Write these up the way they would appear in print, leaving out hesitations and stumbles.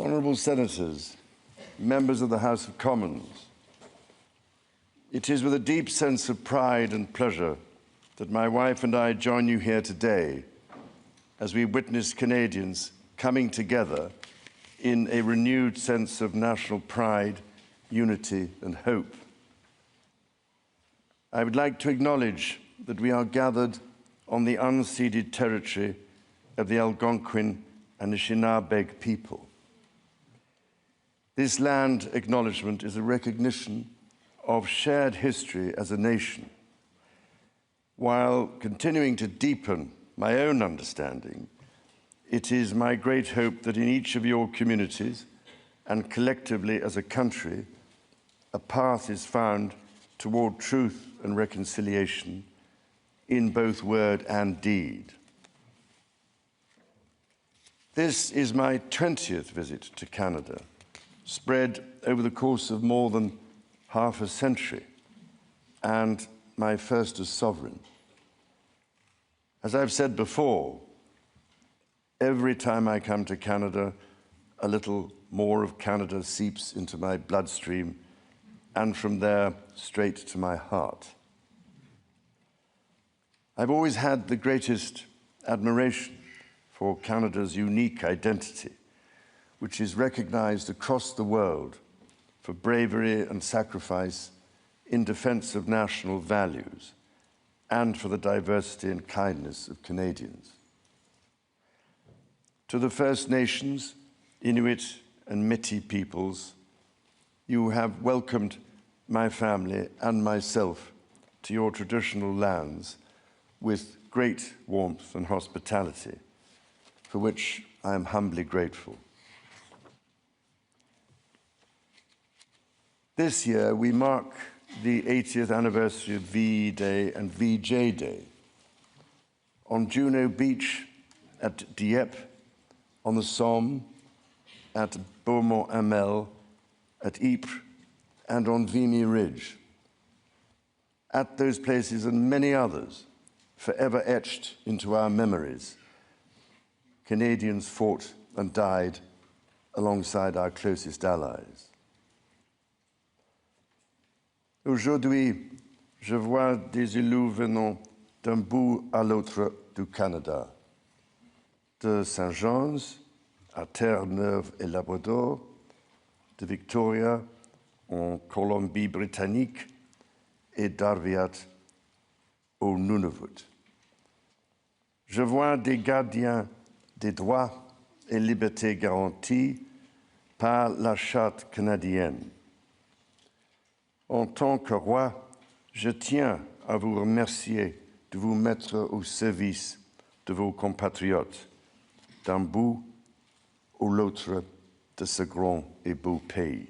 Honourable Senators, members of the House of Commons, it is with a deep sense of pride and pleasure that my wife and I join you here today as we witness Canadians coming together in a renewed sense of national pride, unity and hope. I would like to acknowledge that we are gathered on the unceded territory of the Algonquin and Anishinaabe people. This land acknowledgement is a recognition of shared history as a nation, while continuing to deepen my own understanding. It is my great hope that in each of your communities and collectively as a country, a path is found toward truth and reconciliation in both word and deed. This is my 20th visit to Canada, spread over the course of more than half a century, and my first as sovereign. As I've said before, every time I come to Canada, a little more of Canada seeps into my bloodstream, and from there, straight to my heart. I've always had the greatest admiration for Canada's unique identity, which is recognized across the world for bravery and sacrifice in defense of national values and for the diversity and kindness of Canadians. To the First Nations, Inuit and Métis peoples, you have welcomed my family and myself to your traditional lands with great warmth and hospitality, for which I am humbly grateful. This year, we mark the 80th anniversary of VE Day and VJ Day. On Juno Beach, at Dieppe, on the Somme, at Beaumont-Hamel, at Ypres, and on Vimy Ridge. At those places and many others, forever etched into our memories, Canadians fought and died alongside our closest allies. Aujourd'hui, je vois des élus venant d'un bout à l'autre du Canada, de Saint-Jean's à Terre-Neuve et Labrador, de Victoria en Colombie-Britannique et d'Arviat au Nunavut. Je vois des gardiens des droits et libertés garantis par la Charte canadienne. En tant que roi, je tiens à vous remercier de vous mettre au service de vos compatriotes, d'un bout ou l'autre de ce grand et beau pays.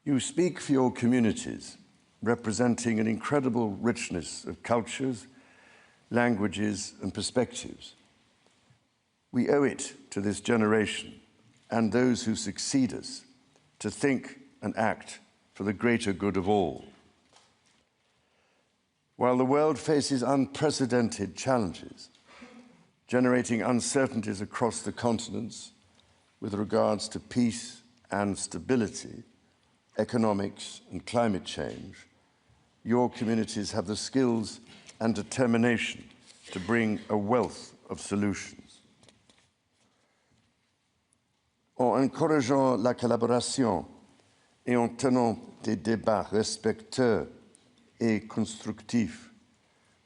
You speak for your communities, representing an incredible richness of cultures, languages, and perspectives. We owe it to this generation and those who succeed us to think and act for the greater good of all. While the world faces unprecedented challenges, generating uncertainties across the continents with regards to peace and stability, economics and climate change, your communities have the skills and determination to bring a wealth of solutions. En encourageant la collaboration et en tenant des débats respectueux et constructifs,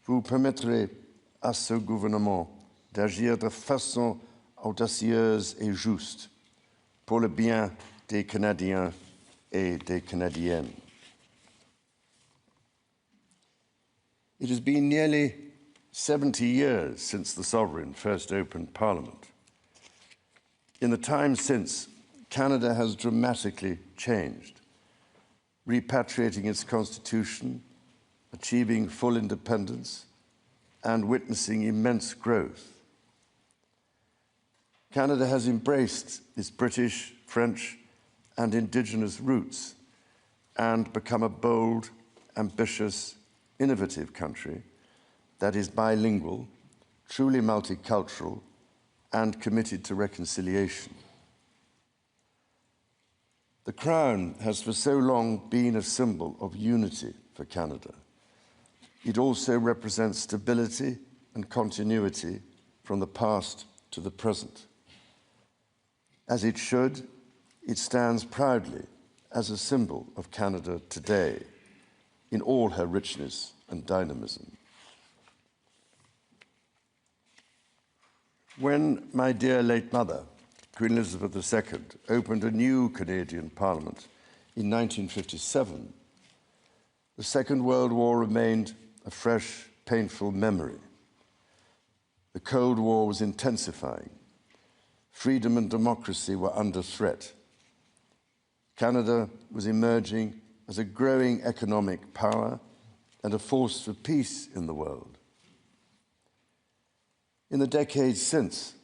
vous permettrez à ce gouvernement d'agir de façon audacieuse et juste pour le bien des Canadiens et des Canadiennes. It has been nearly 70 years since the Sovereign first opened Parliament. In the time since, Canada has dramatically changed, repatriating its constitution, achieving full independence, and witnessing immense growth. Canada has embraced its British, French, and Indigenous roots and become a bold, ambitious, innovative country that is bilingual, truly multicultural, and committed to reconciliation. The Crown has for so long been a symbol of unity for Canada. It also represents stability and continuity from the past to the present. As it should, it stands proudly as a symbol of Canada today in all her richness and dynamism. When my dear late mother, Queen Elizabeth II, opened a new Canadian Parliament in 1957, the Second World War remained a fresh, painful memory. The Cold War was intensifying. Freedom and democracy were under threat. Canada was emerging as a growing economic power and a force for peace in the world. In the decades since,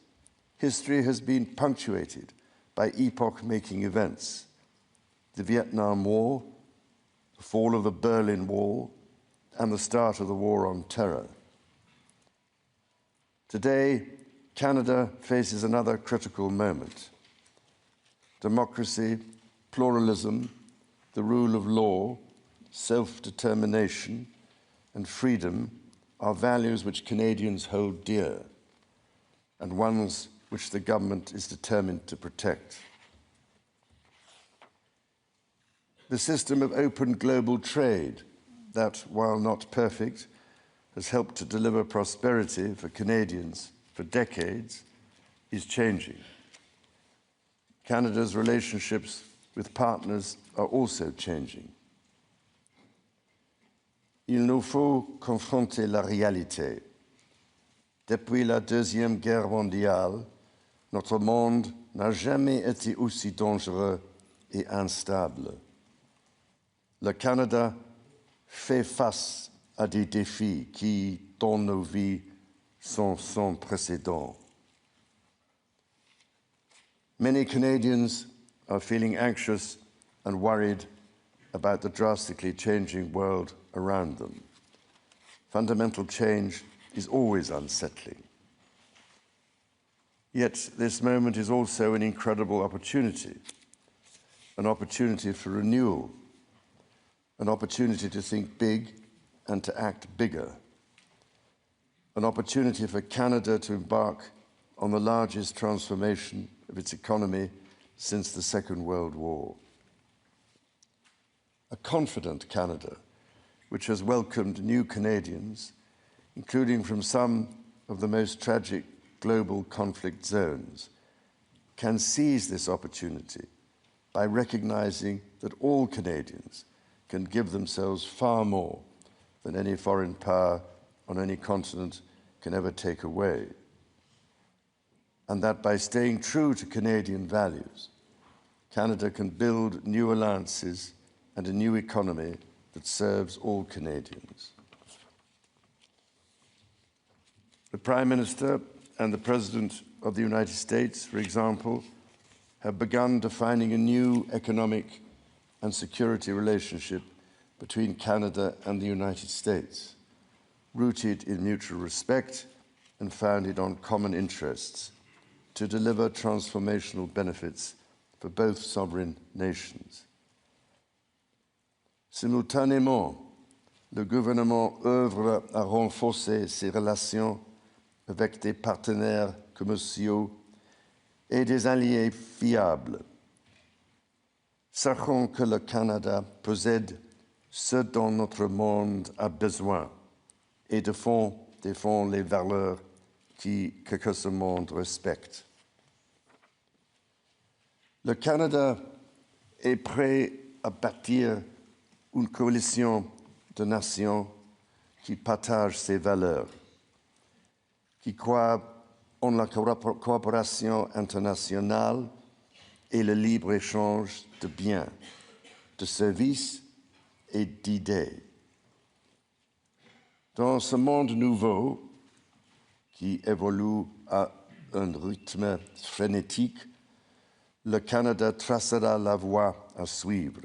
history has been punctuated by epoch-making events: the Vietnam War, the fall of the Berlin Wall, and the start of the War on Terror. Today, Canada faces another critical moment. Democracy, pluralism, the rule of law, self-determination, and freedom are values which Canadians hold dear, and ones which the government is determined to protect. The system of open global trade that, while not perfect, has helped to deliver prosperity for Canadians for decades, is changing. Canada's relationships with partners are also changing. Il nous faut confronter la réalité. Depuis la Deuxième Guerre mondiale, notre monde n'a jamais été aussi dangereux et instable. Le Canada fait face à des défis qui, dans nos vies, sont sans précédent. Many Canadians are feeling anxious and worried about the drastically changing world around them. Fundamental change is always unsettling. Yet this moment is also an incredible opportunity for renewal, an opportunity to think big and to act bigger, an opportunity for Canada to embark on the largest transformation of its economy since the Second World War. A confident Canada, which has welcomed new Canadians, including from some of the most tragic global conflict zones, can seize this opportunity by recognizing that all Canadians can give themselves far more than any foreign power on any continent can ever take away. And that by staying true to Canadian values, Canada can build new alliances and a new economy that serves all Canadians. The Prime Minister and the President of the United States, for example, have begun defining a new economic and security relationship between Canada and the United States, rooted in mutual respect and founded on common interests, to deliver transformational benefits for both sovereign nations. Simultanément, le gouvernement œuvre à renforcer ses relations avec des partenaires commerciaux et des alliés fiables. Sachons que le Canada possède ce dont notre monde a besoin et défend les valeurs que ce monde respecte. Le Canada est prêt à bâtir une coalition de nations qui partagent ces valeurs, qui croient en la coopération internationale et le libre-échange de biens, de services et d'idées. Dans ce monde nouveau, qui évolue à un rythme frénétique, le Canada tracera la voie à suivre.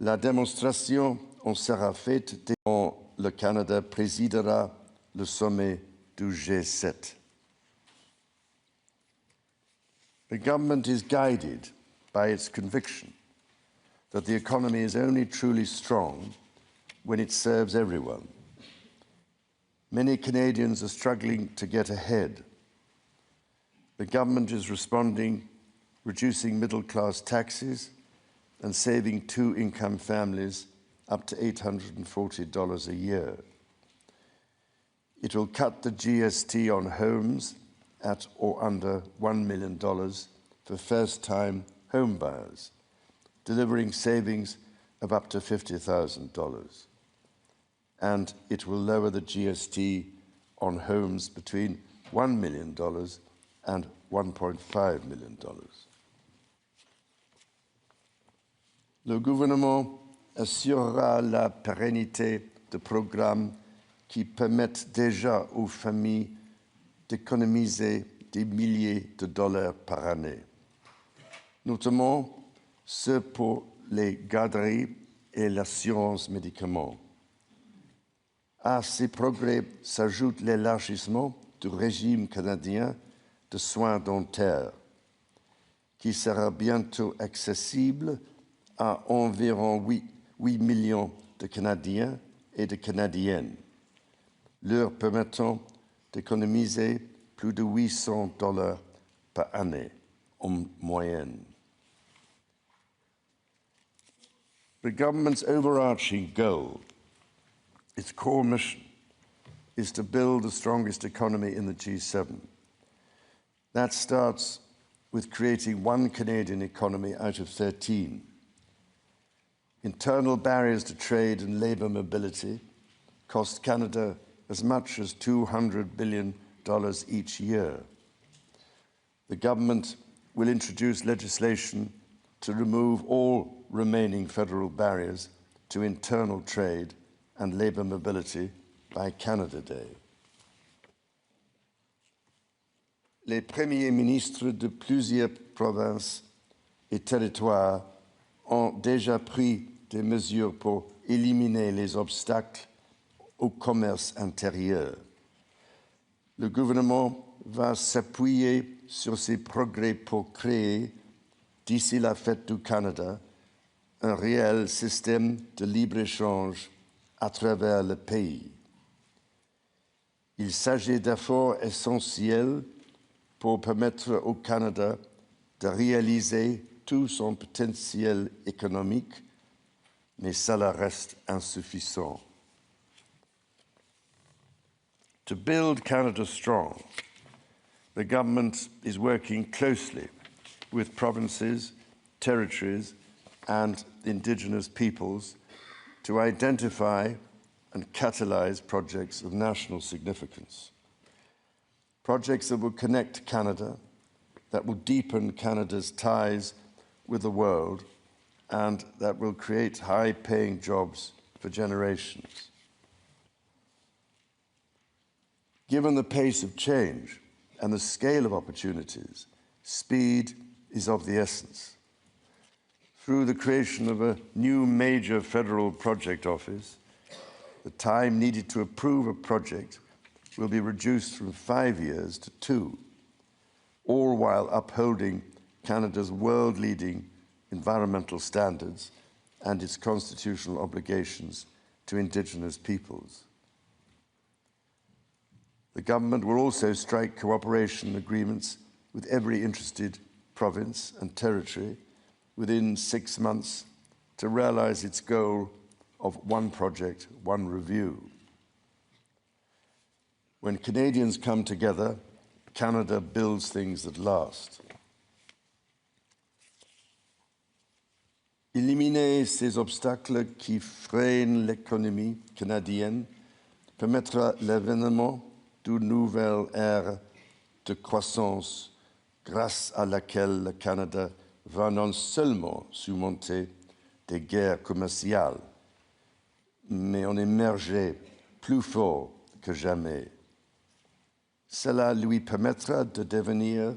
La démonstration en sera faite quand le Canada présidera le sommet du G7. The government is guided by its conviction that the economy is only truly strong when it serves everyone. Many Canadians are struggling to get ahead. The government is responding, reducing middle-class taxes and saving two-income families up to $840 a year. It will cut the GST on homes at or under $1 million for first-time home buyers, delivering savings of up to $50,000. And it will lower the GST on homes between $1 million and $1.5 million. Le gouvernement assurera la pérennité de programmes qui permettent déjà aux familles d'économiser des milliers de dollars par année, notamment ceux pour les garderies et l'assurance médicaments. À ces progrès s'ajoute l'élargissement du régime canadien de soins dentaires, qui sera bientôt accessible à environ 8 millions de Canadiens et de Canadiennes, leur permettant d'économiser plus de $800 par année en moyenne. The government's overarching goal, its core mission, is to build the strongest economy in the G7. That starts with creating one Canadian economy out of 13. Internal barriers to trade and labour mobility cost Canada as much as $200 billion each year. The government will introduce legislation to remove all remaining federal barriers to internal trade and labour mobility by Canada Day. Les premiers ministres de plusieurs provinces et territoires ont déjà pris des mesures pour éliminer les obstacles au commerce intérieur. Le gouvernement va s'appuyer sur ces progrès pour créer, d'ici la fête du Canada, un réel système de libre-échange à travers le pays. Il s'agit d'efforts essentiels pour permettre au Canada de réaliser tout son potentiel économique, mais cela reste insuffisant. To build Canada strong, the government is working closely with provinces, territories, and Indigenous peoples to identify and catalyse projects of national significance. Projects that will connect Canada, that will deepen Canada's ties with the world, and that will create high-paying jobs for generations. Given the pace of change and the scale of opportunities, speed is of the essence. Through the creation of a new major federal project office, the time needed to approve a project will be reduced from 5 years to 2, all while upholding Canada's world-leading environmental standards and its constitutional obligations to Indigenous peoples. The government will also strike cooperation agreements with every interested province and territory within 6 months to realise its goal of one project, one review. When Canadians come together, Canada builds things that last. Éliminer ces obstacles qui freinent l'économie canadienne permettra l'avènement d'une nouvelle ère de croissance grâce à laquelle le Canada va non seulement surmonter des guerres commerciales, mais en émerger plus fort que jamais. Cela lui permettra de devenir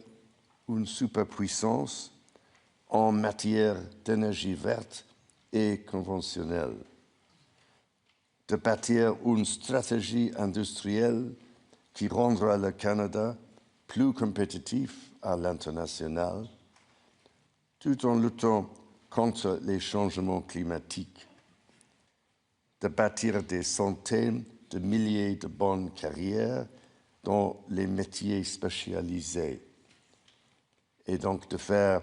une superpuissance en matière d'énergie verte et conventionnelle, de bâtir une stratégie industrielle qui rendra le Canada plus compétitif à l'international, tout en luttant contre les changements climatiques, de bâtir des centaines de milliers de bonnes carrières dans les métiers spécialisés et donc de faire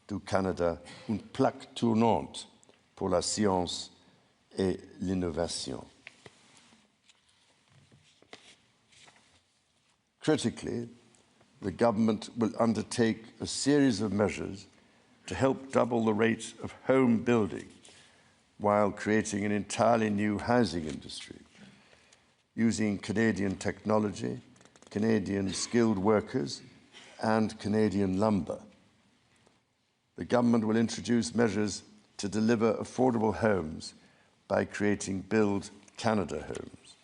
du Canada une plaque tournante pour la science et l'innovation. Critically, the government will undertake a series of measures to help double the rate of home building while creating an entirely new housing industry, using Canadian technology, Canadian skilled workers, and Canadian lumber. The government will introduce measures to deliver affordable homes by creating Build Canada Homes.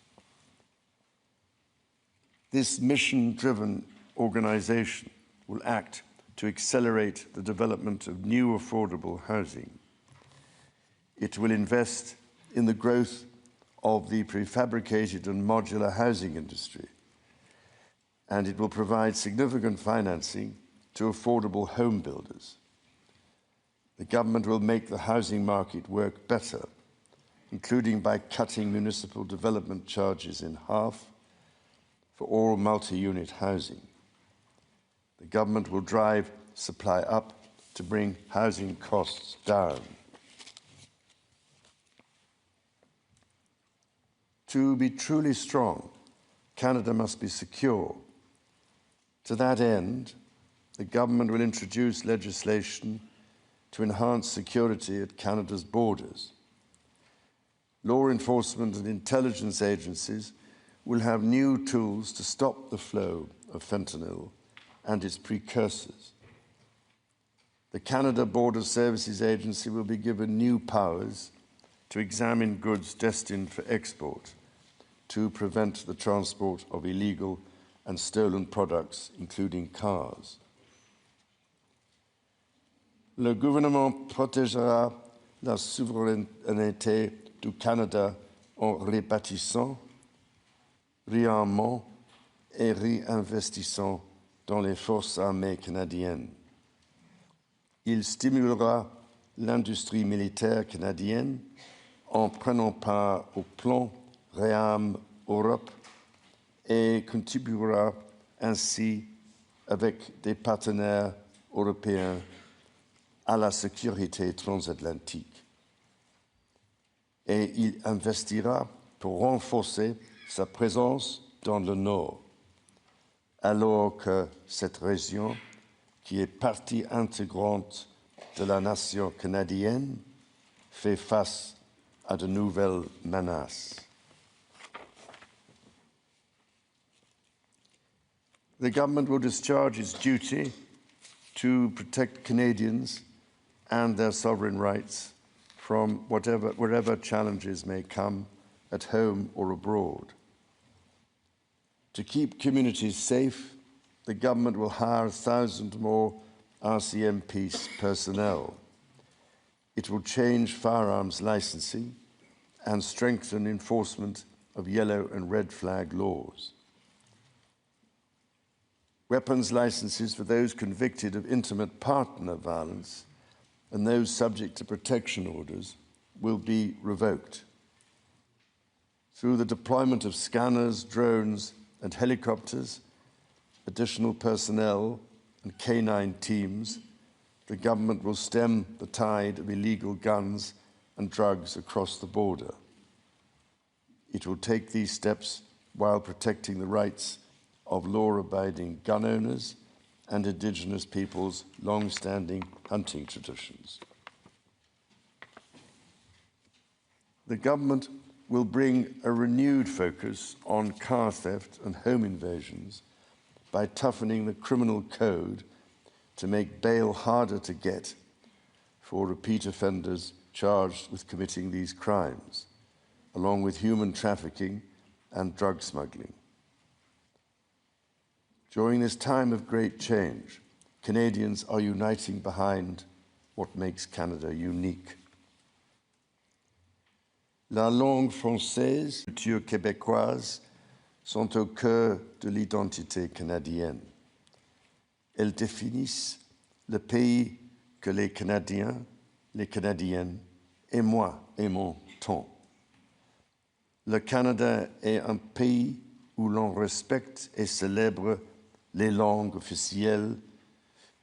This mission-driven organization will act to accelerate the development of new affordable housing. It will invest in the growth of the prefabricated and modular housing industry, and it will provide significant financing to affordable home builders. The government will make the housing market work better, including by cutting municipal development charges in half for all multi-unit housing. The government will drive supply up to bring housing costs down. To be truly strong, Canada must be secure. To that end, the government will introduce legislation to enhance security at Canada's borders. Law enforcement and intelligence agencies will have new tools to stop the flow of fentanyl and its precursors. The Canada Border Services Agency will be given new powers to examine goods destined for export, to prevent the transport of illegal and stolen products, including cars. Le gouvernement protégera la souveraineté du Canada en rebâtissant, réarmant et réinvestissant dans les forces armées canadiennes. Il stimulera l'industrie militaire canadienne en prenant part au plan Réarme Europe et contribuera ainsi avec des partenaires européens à la sécurité transatlantique. Et il investira pour renforcer sa présence dans le Nord, alors que cette région, qui est partie intégrante de la nation canadienne, fait face à de nouvelles menaces. The government will discharge its duty to protect Canadians and their sovereign rights from wherever challenges may come at home or abroad. To keep communities safe, the government will hire 1,000 more RCMP personnel. It will change firearms licensing and strengthen enforcement of yellow and red flag laws. Weapons licenses for those convicted of intimate partner violence and those subject to protection orders will be revoked. Through the deployment of scanners, drones, and helicopters, additional personnel, and canine teams, the government will stem the tide of illegal guns and drugs across the border. It will take these steps while protecting the rights of law-abiding gun owners and Indigenous peoples' long-standing hunting traditions. The government will bring a renewed focus on car theft and home invasions by toughening the criminal code to make bail harder to get for repeat offenders charged with committing these crimes, along with human trafficking and drug smuggling. During this time of great change, Canadians are uniting behind what makes Canada unique. La langue française, la culture québécoise sont au cœur de l'identité canadienne. elles définissent le pays que les Canadiens, les Canadiennes et moi aimons tant. Le Canada est un pays où l'on respecte et célèbre les langues officielles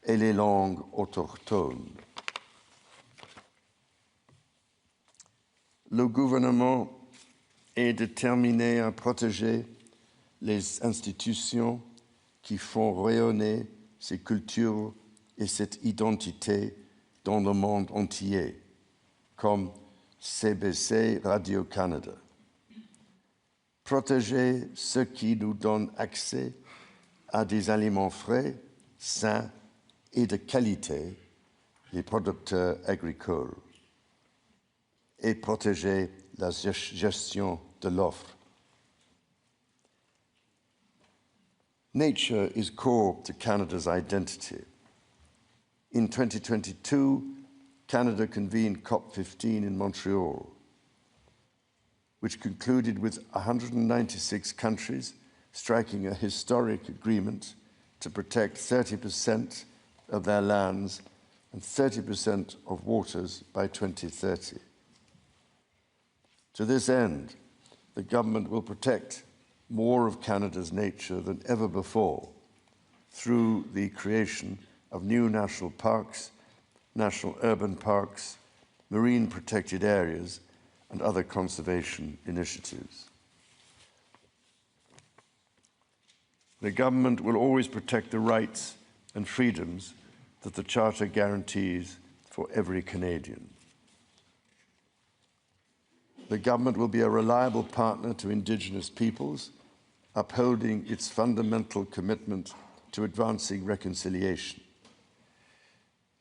et les langues autochtones. Le gouvernement est déterminé à protéger les institutions qui font rayonner ces cultures et cette identité dans le monde entier, comme CBC Radio-Canada. Protéger ce qui nous donne accès à des aliments frais, sains et de qualité, les producteurs agricoles, et protéger la gestion de l'offre. Nature is core to Canada's identity. In 2022, Canada convened COP15 in Montreal, which concluded with 196 countries striking a historic agreement to protect 30% of their lands and 30% of waters by 2030. To this end, the government will protect more of Canada's nature than ever before through the creation of new national parks, national urban parks, marine protected areas, and other conservation initiatives. The government will always protect the rights and freedoms that the Charter guarantees for every Canadian. The government will be a reliable partner to Indigenous peoples, upholding its fundamental commitment to advancing reconciliation.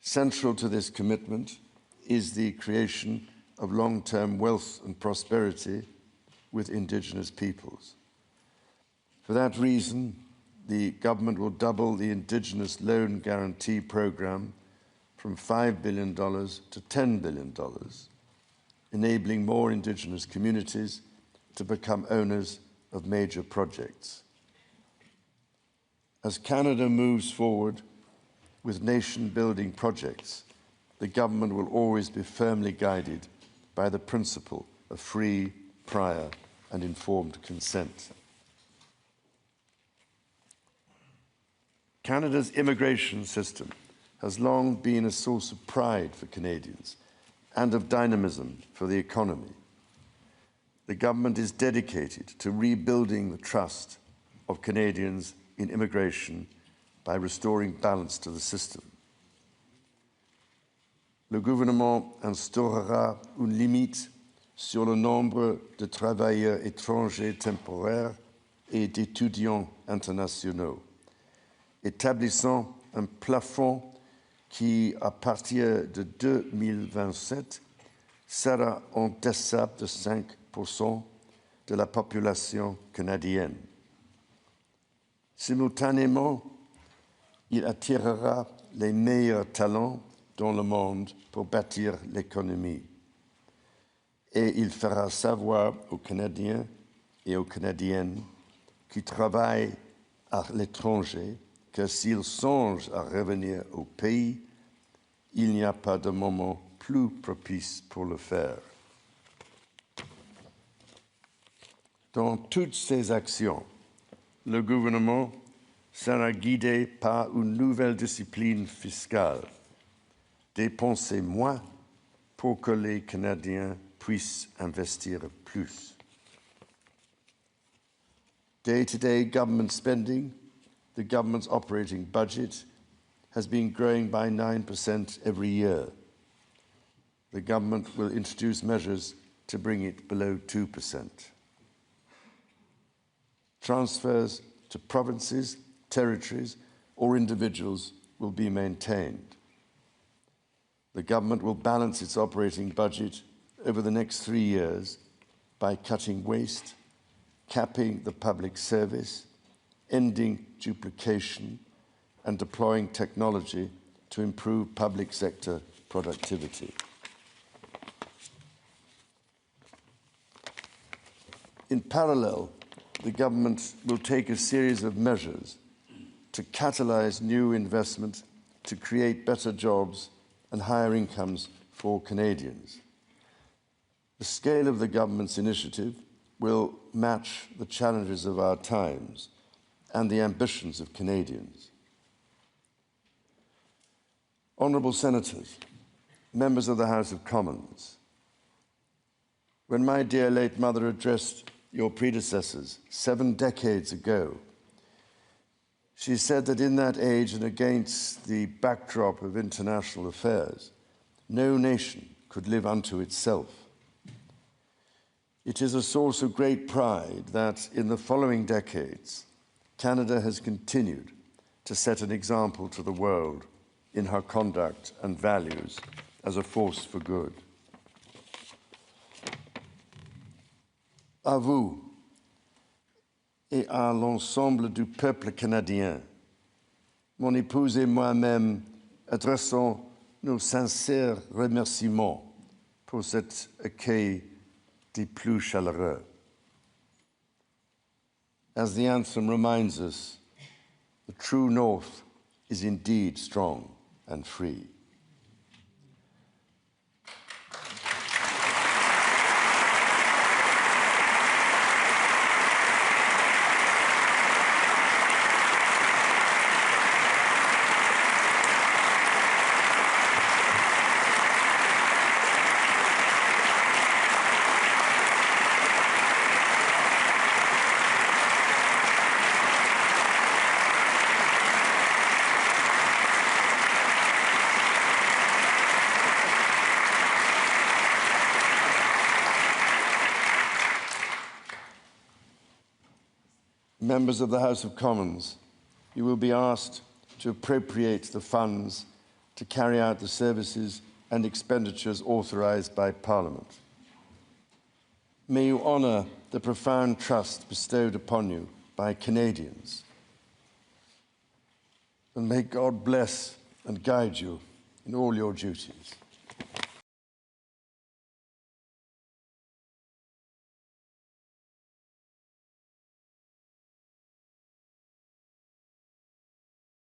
Central to this commitment is the creation of long-term wealth and prosperity with Indigenous peoples. For that reason, the government will double the Indigenous Loan Guarantee Program from $5 billion to $10 billion, enabling more Indigenous communities to become owners of major projects. As Canada moves forward with nation-building projects, the government will always be firmly guided by the principle of free, prior, and informed consent. Canada's immigration system has long been a source of pride for Canadians and of dynamism for the economy. The government is dedicated to rebuilding the trust of Canadians in immigration by restoring balance to the system. Le gouvernement instaurera une limite sur le nombre de travailleurs étrangers temporaires et d'étudiants internationaux, établissant un plafond qui, à partir de 2027, sera en deçà de 5% de la population canadienne. Simultanément, il attirera les meilleurs talents dans le monde pour bâtir l'économie. Et il fera savoir aux Canadiens et aux Canadiennes qui travaillent à l'étranger que s'ils songent à revenir au pays, il n'y a pas de moment plus propice pour le faire. Dans toutes ces actions, le gouvernement sera guidé par une nouvelle discipline fiscale. Dépenser moins pour que les Canadiens puissent investir plus. Day-to-day government spending, the government's operating budget, has been growing by 9% every year. The government will introduce measures to bring it below 2%. Transfers to provinces, territories, or individuals will be maintained. The government will balance its operating budget over the next 3 years by cutting waste, capping the public service, ending duplication, and deploying technology to improve public sector productivity. In parallel, the government will take a series of measures to catalyse new investment, to create better jobs and higher incomes for Canadians. The scale of the government's initiative will match the challenges of our times and the ambitions of Canadians. Honourable Senators, members of the House of Commons, when my dear late mother addressed your predecessors 7 decades ago, she said that in that age and against the backdrop of international affairs, no nation could live unto itself. It is a source of great pride that in the following decades, Canada has continued to set an example to the world in her conduct and values as a force for good. À vous et à l'ensemble du peuple canadien, mon épouse et moi-même adressons nos sincères remerciements pour cet accueil des plus chaleureux. As the anthem reminds us, the true North is indeed strong and free. Members of the House of Commons, you will be asked to appropriate the funds to carry out the services and expenditures authorised by Parliament. May you honour the profound trust bestowed upon you by Canadians. And may God bless and guide you in all your duties.